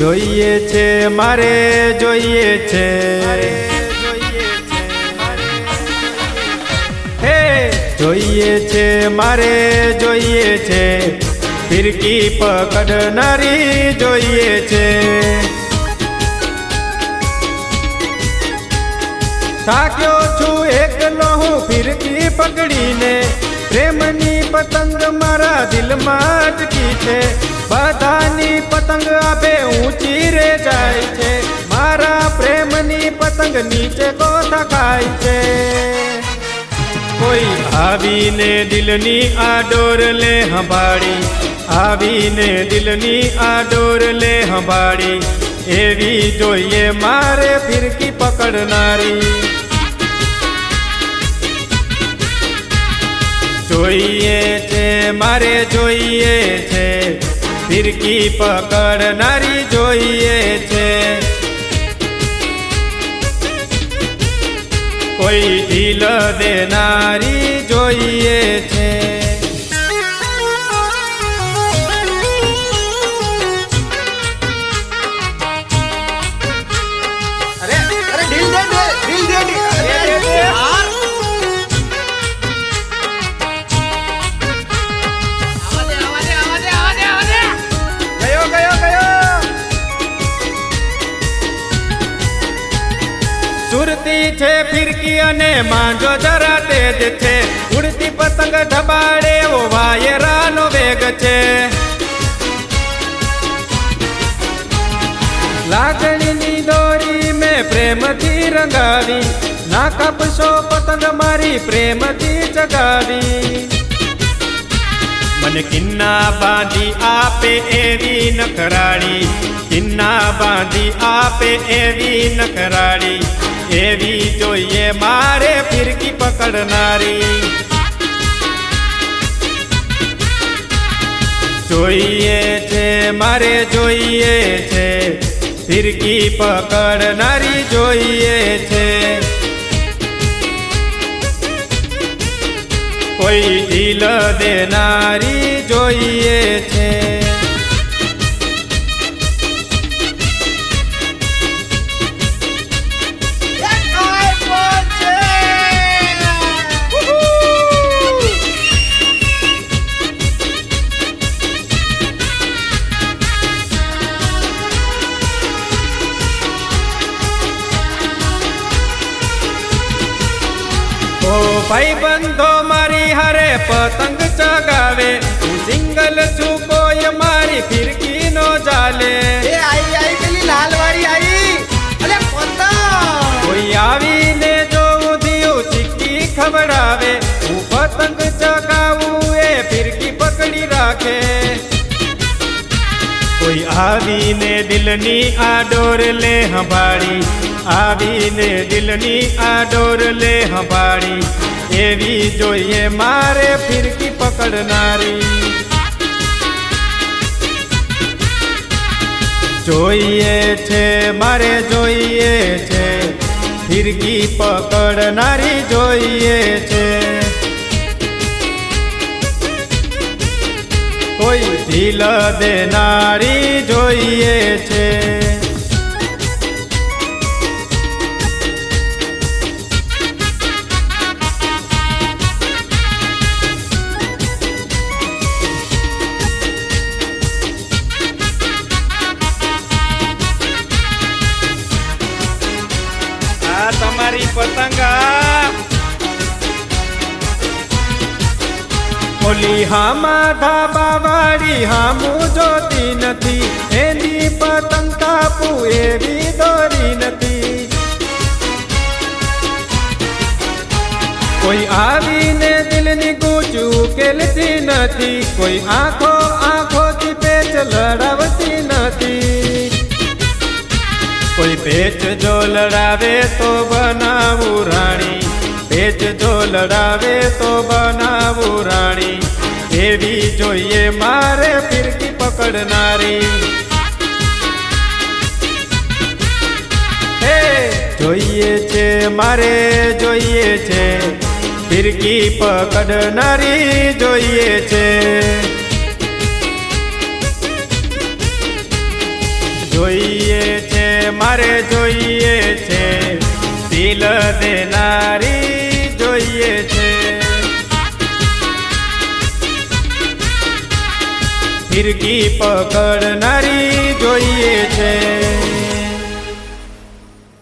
જોઈએ છે મારે જોઈએ છે હે જોઈએ છે મારે જોઈએ છે ફિરકી પકડનારી જોઈએ છે થાક્યો છું એકલો હું ફિરકી પકડીને પ્રેમની પતંગ મારા દિલમાં અટકી છે બધાની પતંગ આપે ઊંચી રે જાય છે મારા પ્રેમની પતંગ નીચે કોથા ખાય છે કોઈ આવીને દિલની આ ડોર લે સંભાળી આવીને દિલની આ ડોર લે સંભાળી એવી જોઈએ મારે ફિરકી પકડનારી જોઈએ છે મારે જોઈએ છે ફિરકી પકડનારી જોઈએ છે કોઈ દિલ દેનારી જોઈએ છે સુરતી છે ફિરકી અને માંજો જરા તેજ છે ઉડતી પતંગ ઢબાડે એવો વાયરાનો વેગ છે લાગણીની દોરી મેં પ્રેમથી રંગાવી ના કાપશો પતંગ મારી પ્રેમથી જગાવી મને કિન્ના બાંધી આપે એવી નખરાળી કિન્ના બાંધી આપે એવી નખરાળી એવી જોઈએ મારે ફિરકી પકડનારી જોઈએ છે મારે જોઈએ છે ફિરકી પકડનારી જોઈએ છે કોઈ દિલ દેનારી જોઈએ છે ભાઈ બંધો મારી હારે પતંગ ચગાવે હું સિંગલ છું કોઈ મારી ફિરકી નો ચાલે એ આઈ આઈ પેલી લાલવાળી આઈ અરે પતંગ કોઈ આવીને જોઉં દિયું ચીક્કી ખવડાવે હું પતંગ ચગાવું એ ફિરકી પકડી રાખે કોઈ આવીને દિલની આ ડોર લે સંભાળી આવીને દિલની આ ડોર લે સંભાળી એવી જોઈએ મારે ફિરકી પકડનારી જોઈએ છે મારે જોઈએ છે ફિરકી પકડનારી જોઈએ છે કોઈ દિલ દેનારી જોઈએ છે તમારી પતંગા ઓલી હામા ધાબા વાળી હામું જોતી નથી એની પતંગ કાપું એવી દોરી નથી કોઈ આવીને દિલની ગૂંચ ઉકેલતી નથી કોઈ આંખો આંખોથી પેચ લડાવતી નથી કોઈ પેચ જો લડાવે તો બનાવું રાણી પેચ જો લડાવે તો બનાવું રાણી એવી જોઈએ મારે ફિરકી પકડનારી હે જોઈએ છે મારે જોઈએ છે ફિરકી પકડનારી જોઈએ છે જોઈએ છે મારે જોઈએ છે, દિલ દેનારી જોઈએ છે. ફિરકી પકડનારી જોઈએ છે.